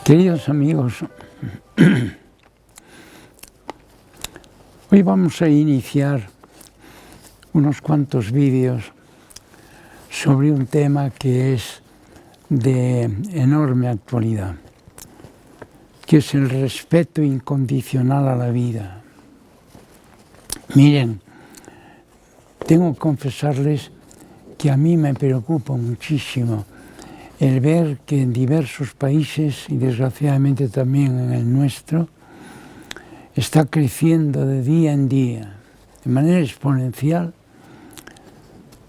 Queridos amigos, hoy vamos a iniciar unos cuantos vídeos sobre un tema que es de enorme actualidad, que es el respeto incondicional a la vida. Miren, tengo que confesarles que a mí me preocupa muchísimo el ver que en diversos países, y desgraciadamente también en el nuestro, está creciendo de día en día, de manera exponencial,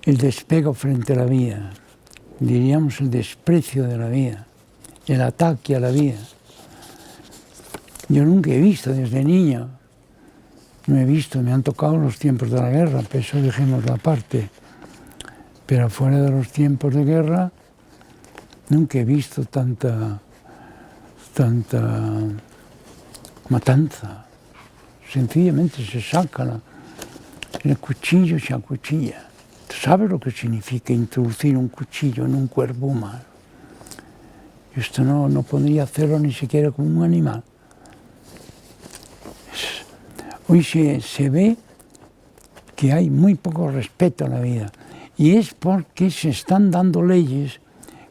el despego frente a la vida, diríamos el desprecio de la vida, el ataque a la vida. Yo nunca he visto desde niño, no he visto, me han tocado los tiempos de la guerra, pero eso dejémoslo aparte, pero fuera de los tiempos de guerra, nunca he visto tanta matanza. Sencillamente se saca el cuchillo y se acuchilla. ¿Sabes lo que significa introducir un cuchillo en un cuerpo humano? Esto no podría hacerlo ni siquiera con un animal. Hoy se ve que hay muy poco respeto a la vida, y es porque se están dando leyes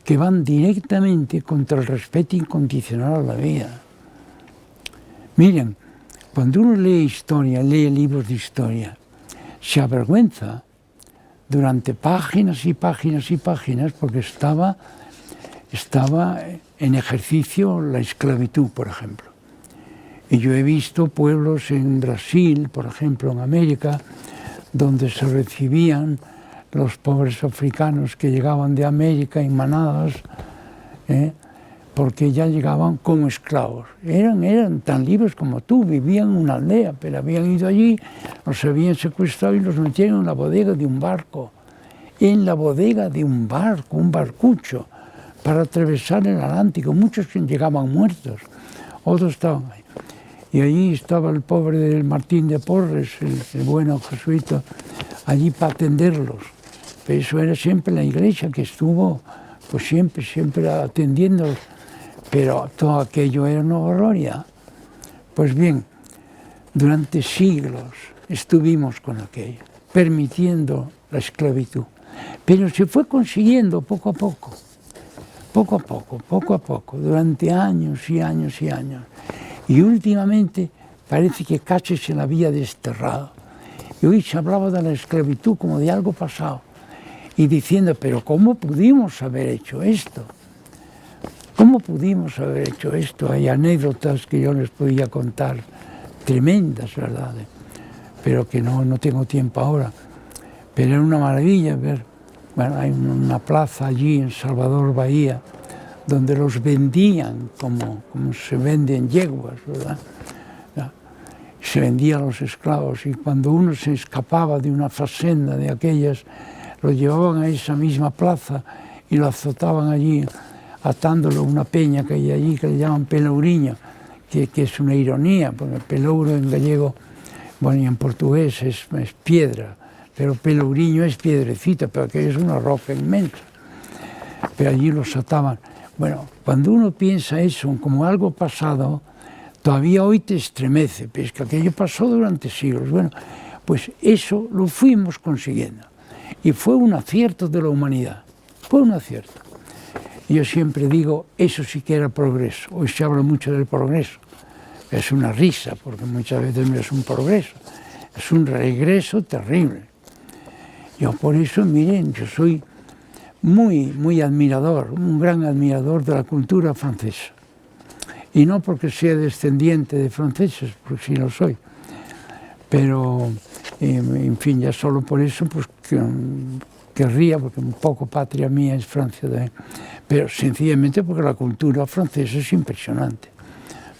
que van directamente contra el respeto incondicional a la vida. Miren, cuando uno lee historia, lee libros de historia, se avergüenza durante páginas y páginas y páginas porque estaba en ejercicio la esclavitud, por ejemplo. Y yo he visto pueblos en Brasil, por ejemplo, en América, donde se recibían los pobres africanos que llegaban de América en manadas, porque ya llegaban como esclavos. Eran tan libres como tú, vivían en una aldea, pero habían ido allí, los habían secuestrado y los metieron en la bodega de un barco. En la bodega de un barco, un barcucho, para atravesar el Atlántico. Muchos llegaban muertos, otros estaban ahí. Y allí estaba el pobre del Martín de Porres, el bueno jesuita, allí para atenderlos. Pero eso era siempre la iglesia que estuvo, pues siempre atendiéndolos. Pero todo aquello era una gloria. Pues bien, durante siglos estuvimos con aquello, permitiendo la esclavitud. Pero se fue consiguiendo poco a poco, durante años y años y años. Y últimamente parece que casi se la había desterrado. Y hoy se hablaba de la esclavitud como de algo pasado. Y diciendo, pero ¿cómo pudimos haber hecho esto? ¿Cómo pudimos haber hecho esto? Hay anécdotas que yo les podía contar, tremendas, ¿verdad? Pero que no tengo tiempo ahora. Pero era una maravilla ver, bueno, hay una plaza allí en Salvador Bahía, donde los vendían como se venden yeguas, ¿verdad? Se vendían los esclavos, y cuando uno se escapaba de una facenda de aquellas, lo llevaban a esa misma plaza y lo azotaban allí, atándolo a una peña que hay allí que le llaman pelourinho, que es una ironía, porque pelouro en gallego, bueno, y en portugués es piedra, pero pelourinho es piedrecita, pero que es una roca inmensa. Pero allí los ataban. Bueno, cuando uno piensa eso como algo pasado, todavía hoy te estremece, pero es que aquello pasó durante siglos. Bueno, pues eso lo fuimos consiguiendo. Y fue un acierto de la humanidad, fue un acierto. Y yo siempre digo, eso sí que era progreso. Hoy se habla mucho del progreso. Es una risa, porque muchas veces no es un progreso, es un regreso terrible. Yo por eso, miren, yo soy muy admirador, un gran admirador de la cultura francesa. Y no porque sea descendiente de franceses, porque sí lo soy. Pero, en fin, ya solo por eso, pues querría, porque un poco patria mía es Francia también, pero sencillamente porque la cultura francesa es impresionante,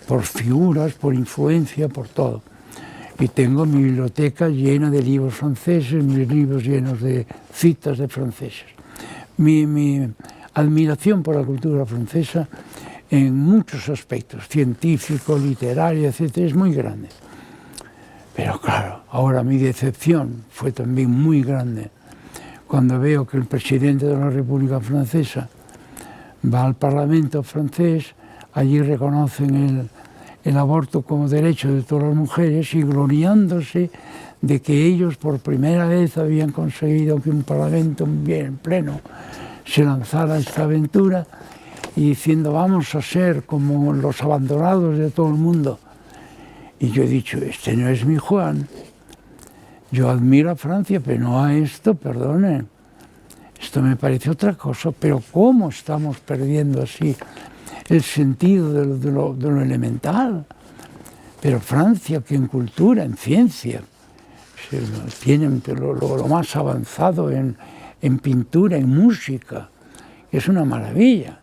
por figuras, por influencia, por todo. Y tengo mi biblioteca llena de libros franceses, mis libros llenos de citas de franceses. Mi admiración por la cultura francesa en muchos aspectos, científico, literario, etc., es muy grande. Pero claro, ahora mi decepción fue también muy grande cuando veo que el presidente de la República Francesa va al Parlamento francés allí reconocen el aborto como derecho de todas las mujeres y gloriándose de que ellos por primera vez habían conseguido que un parlamento bien pleno se lanzara a esta aventura y diciendo vamos a ser como los abandonados de todo el mundo. Y yo he dicho, este no es mi Juan. Yo admiro a Francia, pero no a esto, perdonen. Esto me parece otra cosa, pero ¿cómo estamos perdiendo así el sentido de lo elemental? Pero Francia, que en cultura, en ciencia, tienen lo más avanzado en pintura, en música, es una maravilla,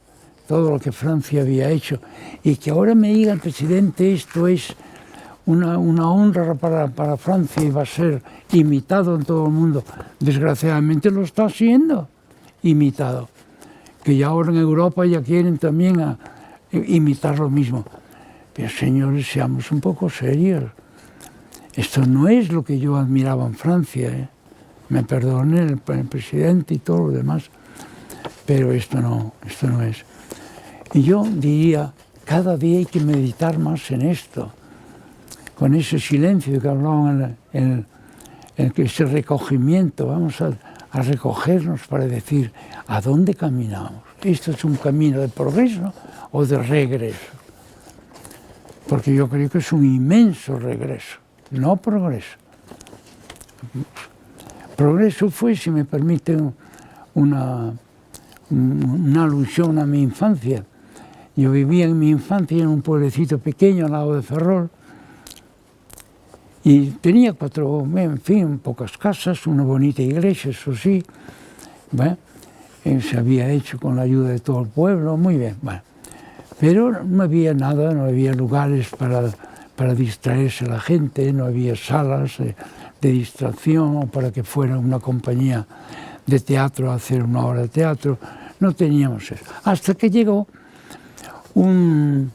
todo lo que Francia había hecho. Y que ahora me diga el presidente esto es una honra para Francia y va a ser imitado en todo el mundo. Desgraciadamente lo está siendo imitado, que ya ahora en Europa ya quieren también imitar lo mismo. Pero señores, seamos un poco serios. Esto no es lo que yo admiraba en Francia, ¿eh? Me perdone el presidente y todo lo demás, pero esto no es. Y yo diría, cada día hay que meditar más en esto, con ese silencio que hablaban en ese recogimiento. Vamos a recogernos para decir a dónde caminamos. ¿Esto es un camino de progreso o de regreso? Porque yo creo que es un inmenso regreso, no progreso. Progreso fue, si me permiten, una alusión a mi infancia. Yo vivía en mi infancia en un pueblecito pequeño al lado de Ferrol y tenía pocas casas, una bonita iglesia, eso sí. Bueno, se había hecho con la ayuda de todo el pueblo, muy bien. Bueno, pero no había nada, no había lugares para distraerse la gente, no había salas de distracción o para que fuera una compañía de teatro a hacer una obra de teatro. No teníamos eso. Hasta que llegó un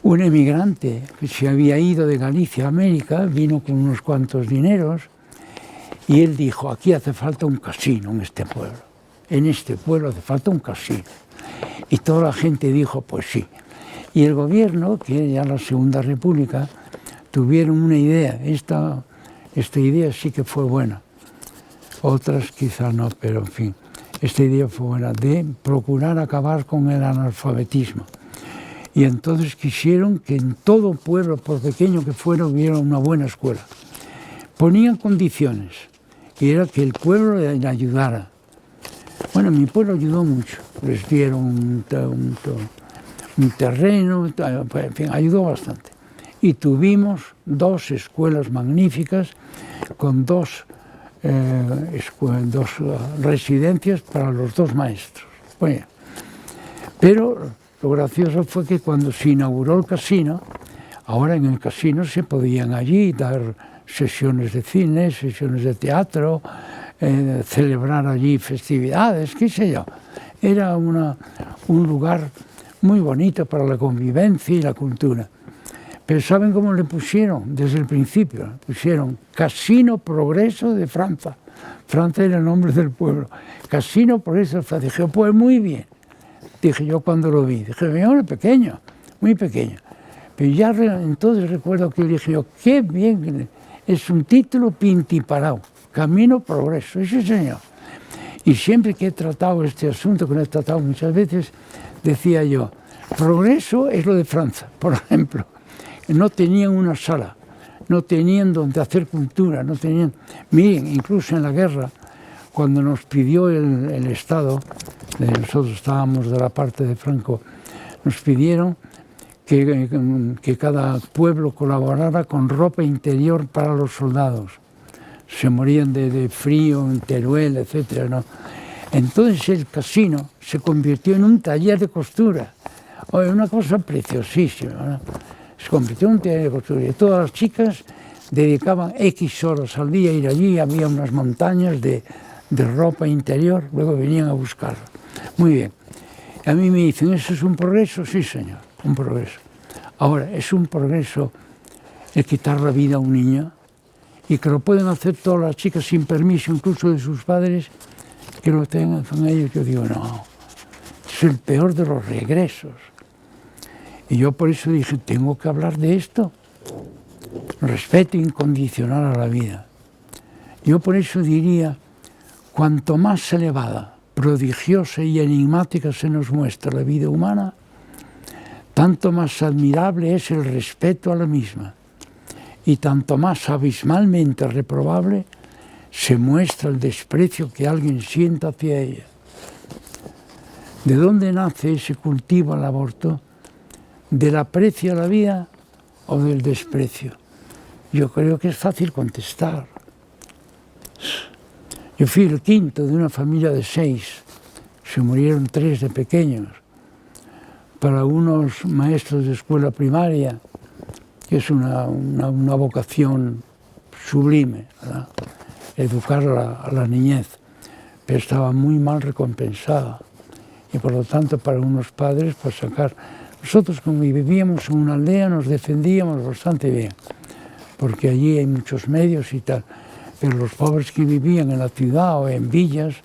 emigrante que se había ido de Galicia a América, vino con unos cuantos dineros y él dijo, aquí hace falta un casino en este pueblo. En este pueblo hace falta un casino. Y toda la gente dijo, pues sí. Y el gobierno, que ya la Segunda República, tuvieron una idea. Esta idea sí que fue buena. Otras quizá no, pero en fin. Esta idea fue buena, de procurar acabar con el analfabetismo. Y entonces quisieron que en todo pueblo, por pequeño que fuera, hubiera una buena escuela. Ponían condiciones, y era que el pueblo le ayudara. Bueno, mi pueblo ayudó mucho. Les dieron un terreno, en fin, ayudó bastante. Y tuvimos 2 escuelas magníficas con 2 residencias para los 2 maestros. Bueno, pero lo gracioso fue que cuando se inauguró el casino, ahora en el casino se podían allí dar sesiones de cine, sesiones de teatro, celebrar allí festividades, qué sé yo. Era un lugar muy bonito para la convivencia y la cultura. Pero ¿saben cómo le pusieron? Desde el principio, le pusieron Casino Progreso de Francia. Francia era el nombre del pueblo. Casino Progreso de Francia. Dije, pues muy bien. Dije yo cuando lo vi. Dije, mi hombre, pequeño, muy pequeño. Pero ya entonces recuerdo que dije yo, qué bien, es un título pintiparado. Camino Progreso, sí señor. Y siempre que he tratado este asunto, que lo he tratado muchas veces, decía yo, progreso es lo de Francia, por ejemplo. No tenían una sala, no tenían donde hacer cultura, no tenían... Miren, incluso en la guerra, cuando nos pidió el Estado, nosotros estábamos de la parte de Franco, nos pidieron que cada pueblo colaborara con ropa interior para los soldados. Se morían de frío en Teruel, etc., ¿no? Entonces el casino se convirtió en un taller de costura. Una cosa preciosísima, ¿no? Se convirtió en un taller de costura. Y todas las chicas dedicaban X horas al día a ir allí. Había unas montañas de ropa interior, luego venían a buscarla. Muy bien. A mí me dicen, ¿eso es un progreso? Sí, señor, un progreso. Ahora, ¿es un progreso el quitar la vida a un niño? Y que lo pueden hacer todas las chicas sin permiso, incluso de sus padres, que lo tengan con ellos. Yo digo, no, es el peor de los regresos. Y yo por eso dije, tengo que hablar de esto. Respeto incondicional a la vida. Yo por eso diría, cuanto más elevada, prodigiosa y enigmática se nos muestra la vida humana, tanto más admirable es el respeto a la misma, y tanto más abismalmente reprobable se muestra el desprecio que alguien sienta hacia ella. ¿De dónde nace ese cultivo al aborto? ¿Del aprecio a la vida o del desprecio? Yo creo que es fácil contestar. Yo fui el quinto de una familia de 6, se murieron 3 de pequeños. Para unos maestros de escuela primaria, que es una vocación sublime, ¿verdad? Educar a la niñez, pero estaba muy mal recompensada. Y por lo tanto, para unos padres, pues sacar... Nosotros, como vivíamos en una aldea, nos defendíamos bastante bien, porque allí hay muchos medios y tal, pero los pobres que vivían en la ciudad o en villas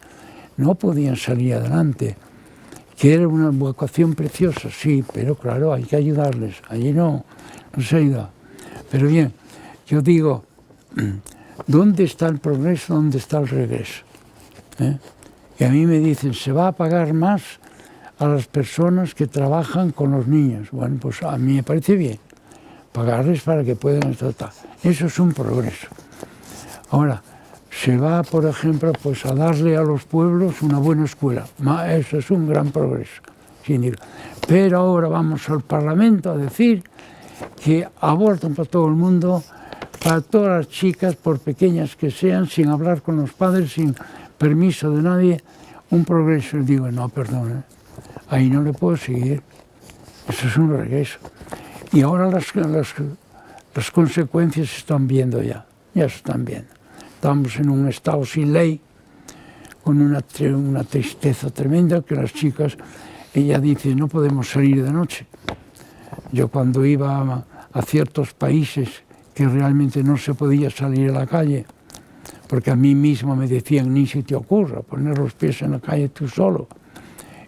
no podían salir adelante. Que era una vocación preciosa, sí, pero claro, hay que ayudarles. Allí no se ayuda. Pero bien, yo digo, ¿dónde está el progreso? ¿Dónde está el regreso? Y a mí me dicen, se va a pagar más a las personas que trabajan con los niños. Bueno, pues a mí me parece bien, pagarles para que puedan tratar. Eso es un progreso. Ahora, se va, por ejemplo, pues a darle a los pueblos una buena escuela. Eso es un gran progreso. Pero ahora vamos al Parlamento a decir que abortan para todo el mundo, para todas las chicas, por pequeñas que sean, sin hablar con los padres, sin permiso de nadie, un progreso. Y digo, no, perdón, ahí no le puedo seguir. Eso es un regreso. Y ahora las consecuencias se están viendo ya se están viendo. Estamos en un estado sin ley, con una tristeza tremenda, que las chicas, ella dice, no podemos salir de noche. Yo cuando iba a ciertos países que realmente no se podía salir a la calle, porque a mí mismo me decían, ni se te ocurra poner los pies en la calle tú solo,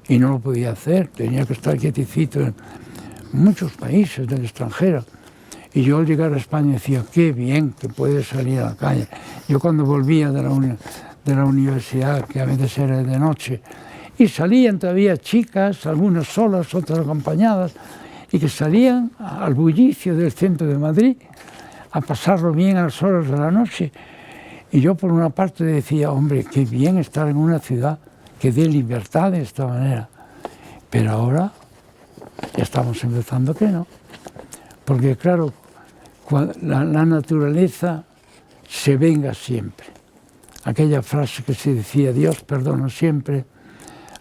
y no lo podía hacer, tenía que estar quietecito en muchos países del extranjero. Y yo al llegar a España decía, qué bien que puedes salir a la calle. Yo cuando volvía de la universidad, que a veces era de noche, y salían todavía chicas, algunas solas, otras acompañadas, y que salían al bullicio del centro de Madrid a pasarlo bien a las horas de la noche. Y yo por una parte decía, hombre, qué bien estar en una ciudad que dé libertad de esta manera. Pero ahora ya estamos empezando que no. Porque claro, la naturaleza se venga siempre. Aquella frase que se decía, Dios perdona siempre,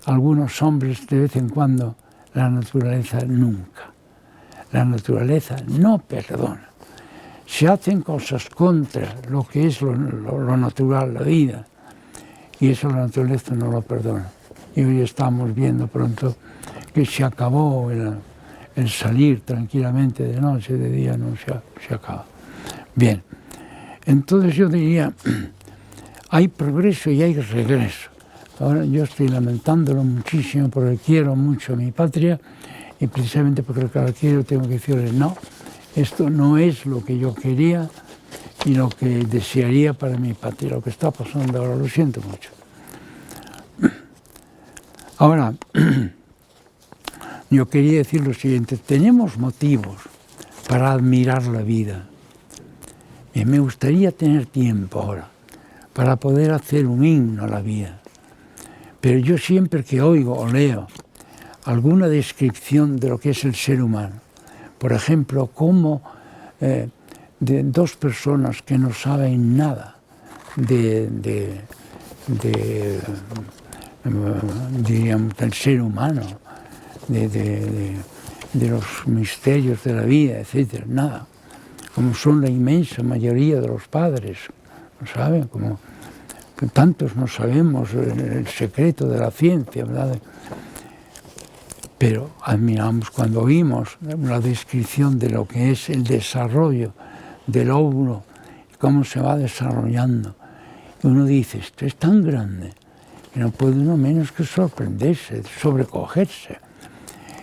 algunos hombres de vez en cuando, la naturaleza nunca. La naturaleza no perdona. Se hacen cosas contra lo que es lo natural, la vida, y eso la naturaleza no lo perdona. Y hoy estamos viendo pronto que se acabó el salir tranquilamente de noche, de día no se acaba. Bien, entonces yo diría, hay progreso y hay regreso. Ahora yo estoy lamentándolo muchísimo porque quiero mucho a mi patria y precisamente porque la quiero tengo que decirles, no, esto no es lo que yo quería y lo que desearía para mi patria, lo que está pasando ahora, lo siento mucho. Ahora, yo quería decir lo siguiente, tenemos motivos para admirar la vida. Y me gustaría tener tiempo ahora para poder hacer un himno a la vida. Pero yo siempre que oigo o leo alguna descripción de lo que es el ser humano, por ejemplo, cómo de 2 personas que no saben nada diríamos, del ser humano, de los misterios de la vida, etcétera, nada, como son la inmensa mayoría de los padres, ¿no saben? Como tantos no sabemos el secreto de la ciencia, ¿verdad? Pero admiramos cuando oímos la descripción de lo que es el desarrollo del óvulo, cómo se va desarrollando. Y uno dice, esto es tan grande que no puede uno menos que sorprenderse, sobrecogerse.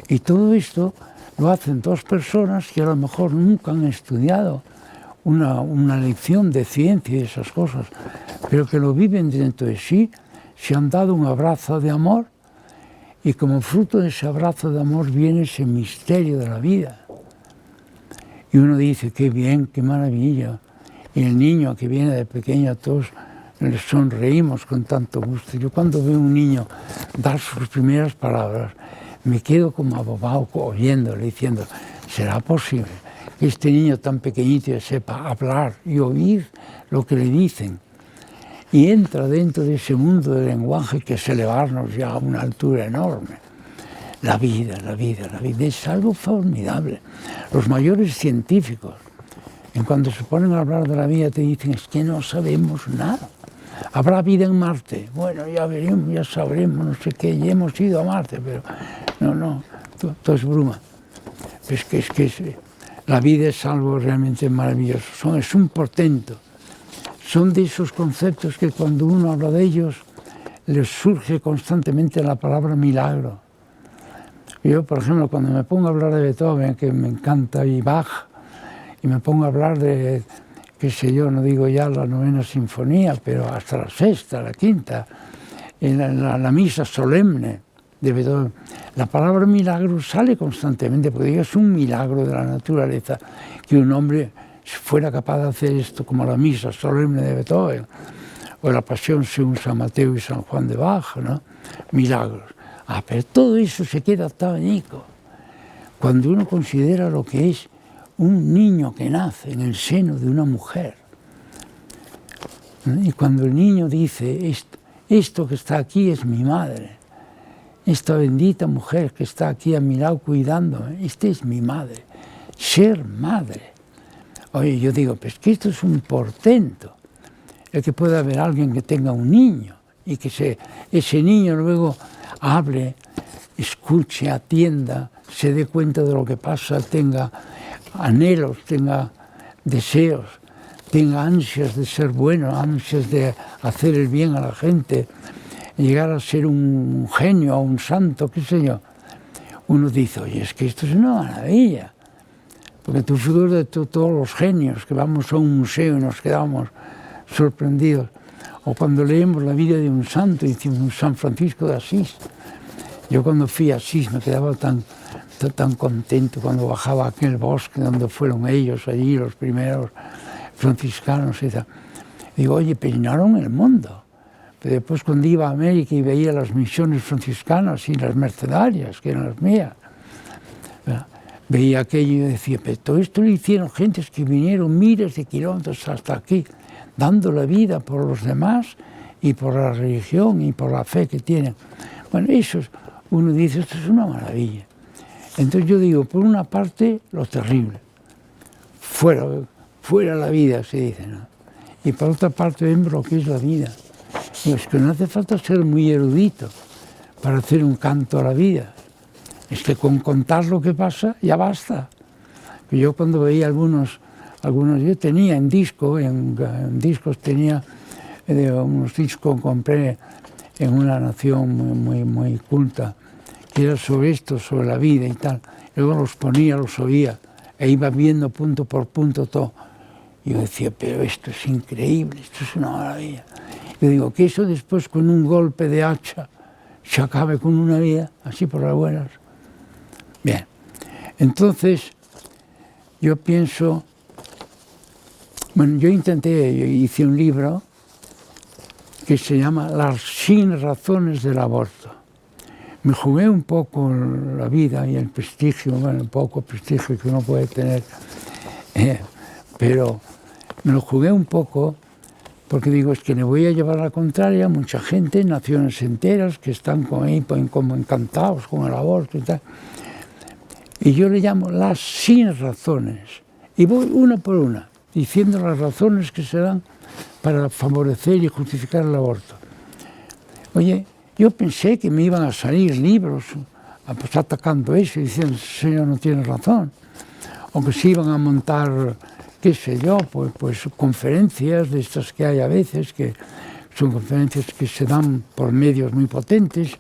Y todo esto lo hacen dos personas que a lo mejor nunca han estudiado una lección de ciencia y esas cosas, pero que lo viven dentro de sí, se han dado un abrazo de amor y como fruto de ese abrazo de amor viene ese misterio de la vida. Y uno dice, qué bien, qué maravilla. Y el niño que viene de pequeño a todos le sonreímos con tanto gusto. Yo cuando veo a un niño dar sus primeras palabras, me quedo como abobado oyéndole, diciendo, ¿será posible que este niño tan pequeñito sepa hablar y oír lo que le dicen? Y entra dentro de ese mundo del lenguaje que es elevarnos ya a una altura enorme. La vida es algo formidable. Los mayores científicos, en cuanto se ponen a hablar de la vida, te dicen, es que no sabemos nada. ¿Habrá vida en Marte? Bueno, ya veremos, ya sabremos, no sé qué, ya hemos ido a Marte, pero no, todo es bruma. Es que la vida es algo realmente maravilloso, es un portento. Son de esos conceptos que cuando uno habla de ellos, les surge constantemente la palabra milagro. Yo, por ejemplo, cuando me pongo a hablar de Beethoven, que me encanta, y Bach, y me pongo a hablar de, qué sé yo, no digo ya la 9ª sinfonía, pero hasta la 6ª, la 5ª, en la misa solemne de Beethoven, la palabra milagro sale constantemente, porque es un milagro de la naturaleza que un hombre fuera capaz de hacer esto, como la misa solemne de Beethoven, o la pasión según San Mateo y San Juan de Bach, ¿no? Milagros. Pero todo eso se queda tan añico cuando uno considera lo que es un niño que nace en el seno de una mujer. Y cuando el niño dice, esto que está aquí es mi madre, esta bendita mujer que está aquí a mi lado cuidándome, esta es mi madre, ser madre. Oye, yo digo, pues que esto es un portento, el que pueda haber alguien que tenga un niño y que ese niño luego hable, escuche, atienda, se dé cuenta de lo que pasa, tenga anhelos, tenga deseos, tenga ansias de ser bueno, ansias de hacer el bien a la gente, llegar a ser un genio, un santo, qué sé yo. Uno dice, oye, es que esto es una maravilla. Porque tú figuras de todos los genios que vamos a un museo y nos quedamos sorprendidos. O cuando leemos la vida de un santo, decimos San Francisco de Asís. Yo cuando fui a Asís me quedaba tan contento cuando bajaba a aquel bosque donde fueron ellos allí, los primeros franciscanos y tal. Digo, oye, peinaron el mundo. Pero después cuando iba a América y veía las misiones franciscanas y las mercedarias, que eran las mías, veía aquello y decía, pero todo esto lo hicieron gentes que vinieron miles de kilómetros hasta aquí, dando la vida por los demás y por la religión y por la fe que tienen. Bueno, eso uno dice, esto es una maravilla. Entonces yo digo, por una parte, lo terrible, fuera la vida, se dice, ¿no? Y por otra parte vemos lo que es la vida. Y es que no hace falta ser muy erudito para hacer un canto a la vida. Es que con contar lo que pasa ya basta. Yo cuando veía algunos yo tenía en discos tenía unos discos que compré en una nación muy culta, que era sobre esto, sobre la vida y tal. Luego los ponía, los oía, e iba viendo punto por punto todo. Y yo decía, pero esto es increíble, esto es una maravilla. Yo digo, que eso después con un golpe de hacha se acabe con una vida, así por las buenas. Bien, entonces yo pienso, bueno, yo hice un libro que se llama Las 100 razones del aborto. Me jugué un poco la vida y el prestigio, bueno, el poco prestigio que uno puede tener, pero me lo jugué un poco porque digo, es que le voy a llevar a la contraria a mucha gente, naciones enteras, que están como encantados con el aborto y tal. Y yo le llamo las 100 razones. Y voy una por una, diciendo las razones que se dan para favorecer y justificar el aborto. Oye, yo pensé que me iban a salir libros pues, atacando eso y diciendo, ese señor no tiene razón. O que se iban a montar, qué sé yo, pues conferencias de estas que hay a veces, que son conferencias que se dan por medios muy potentes.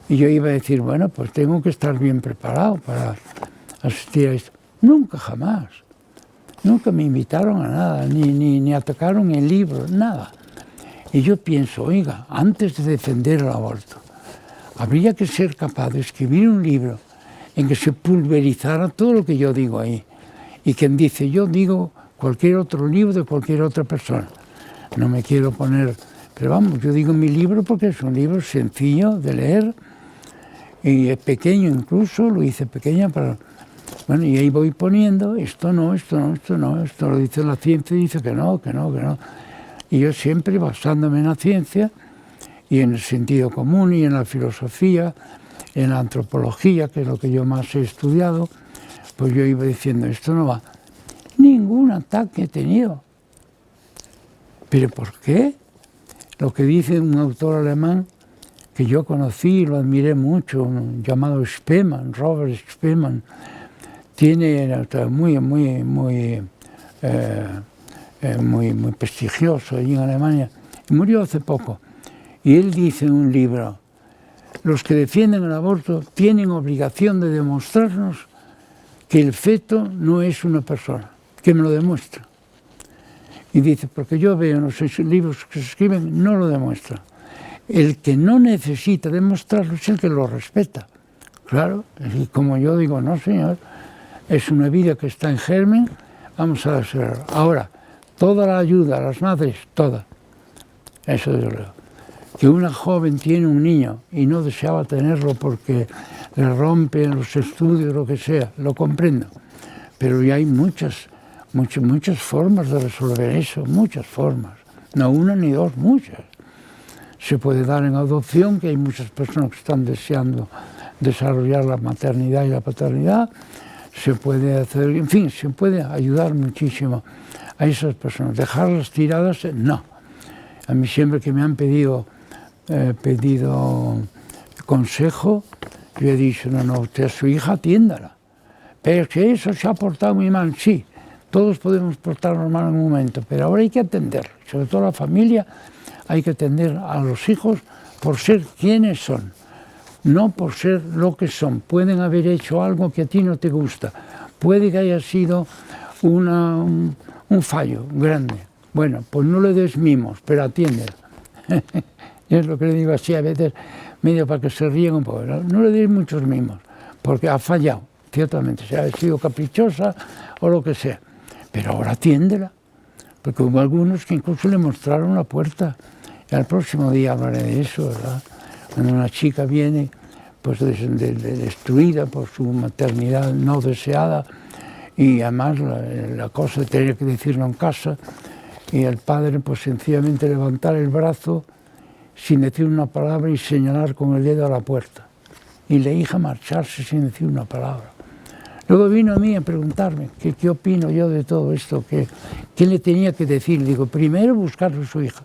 Y yo iba a decir, bueno, pues tengo que estar bien preparado asistir a esto. Nunca, jamás. Nunca me invitaron a nada, ni atacaron el libro, nada. Y yo pienso, oiga, antes de defender el aborto, habría que ser capaz de escribir un libro en que se pulverizara todo lo que yo digo ahí. Y quien dice, yo digo cualquier otro libro de cualquier otra persona. No me quiero poner, pero vamos, yo digo mi libro porque es un libro sencillo de leer y es pequeño incluso, lo hice pequeño para... Bueno, y ahí voy poniendo, esto no, esto no, esto no, esto lo dice la ciencia y dice que no, que no, que no. Y yo siempre basándome en la ciencia y en el sentido común y en la filosofía, en la antropología, que es lo que yo más he estudiado, pues yo iba diciendo, esto no va. Ningún ataque he tenido. ¿Pero por qué? Lo que dice un autor alemán que yo conocí y lo admiré mucho, llamado Spemann, Robert Spemann, tiene muy prestigioso allí en Alemania, y murió hace poco. Y él dice en un libro, los que defienden el aborto tienen obligación de demostrarnos que el feto no es una persona, que me lo demuestra. Y dice, porque yo veo en los libros que se escriben, no lo demuestra. El que no necesita demostrarlo es el que lo respeta. Claro, y como yo digo, no señor, es una vida que está en germen, vamos a dársela. Ahora, toda la ayuda a las madres, toda. Eso desde luego. Que una joven tiene un niño y no deseaba tenerlo porque le rompe en los estudios, lo que sea, lo comprendo. Pero ya hay muchas formas de resolver eso, muchas formas. No una ni dos, muchas. Se puede dar en adopción, que hay muchas personas que están deseando desarrollar la maternidad y la paternidad. Se puede hacer, en fin, se puede ayudar muchísimo a esas personas. Dejarlas tiradas, no. A mí siempre que me han pedido consejo, yo he dicho, no, usted a su hija atiéndala. Pero que eso se ha portado muy mal, sí. Todos podemos portarnos mal en un momento, pero ahora hay que atender, sobre todo la familia, hay que atender a los hijos por ser quienes son, no por ser lo que son. Pueden haber hecho algo que a ti no te gusta, puede que haya sido un fallo grande. Bueno, pues no le des mimos, pero atiéndela. Es lo que le digo así a veces, medio para que se ríen un poco. No le des muchos mimos, porque ha fallado, ciertamente, si ha sido caprichosa o lo que sea. Pero ahora atiéndela, porque hubo algunos que incluso le mostraron la puerta. Y al próximo día hablaré de eso, ¿verdad? Cuando una chica viene pues destruida por su maternidad no deseada y además la cosa de tener que decirlo en casa y el padre pues sencillamente levantar el brazo sin decir una palabra y señalar con el dedo a la puerta. Y la hija marcharse sin decir una palabra. Luego vino a mí a preguntarme qué opino yo de todo esto, qué le tenía que decir. Digo, primero buscarle a su hija.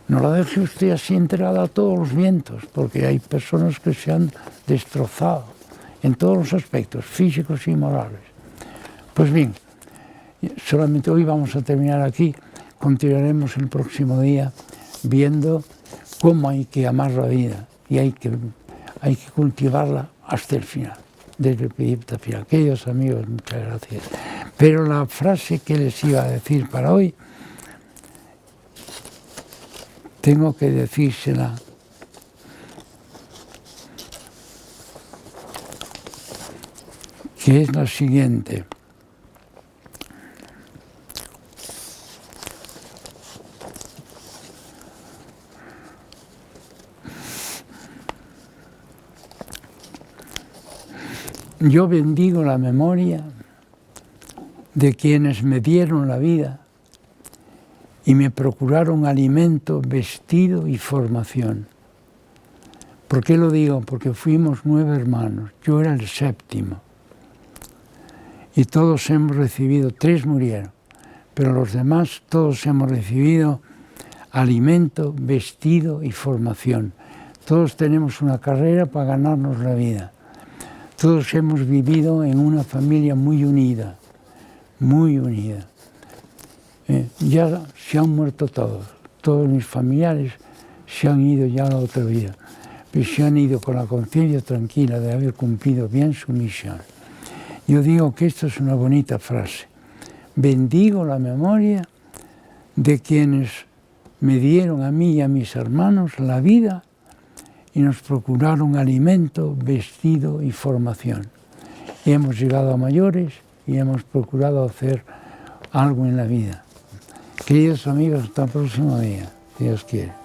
No la deje usted así entregada a todos los vientos, porque hay personas que se han destrozado en todos los aspectos, físicos y morales. Pues bien, solamente hoy vamos a terminar aquí, continuaremos el próximo día viendo cómo hay que amar la vida y hay que cultivarla hasta el final. Desde el principio hasta el final. Queridos amigos, muchas gracias. Pero la frase que les iba a decir para hoy, tengo que decírsela que es la siguiente. Yo bendigo la memoria de quienes me dieron la vida y me procuraron alimento, vestido y formación. ¿Por qué lo digo? Porque fuimos 9 hermanos, yo era el 7º. Y todos hemos recibido, 3 murieron, pero los demás todos hemos recibido alimento, vestido y formación. Todos tenemos una carrera para ganarnos la vida. Todos hemos vivido en una familia muy unida, muy unida. Ya se han muerto todos mis familiares se han ido ya a la otra vida, pero se han ido con la conciencia tranquila de haber cumplido bien su misión. Yo digo que esto es una bonita frase. Bendigo la memoria de quienes me dieron a mí y a mis hermanos la vida y nos procuraron alimento, vestido y formación. Y hemos llegado a mayores y hemos procurado hacer algo en la vida. Queridos amigos, hasta el próximo día, si Dios quiere.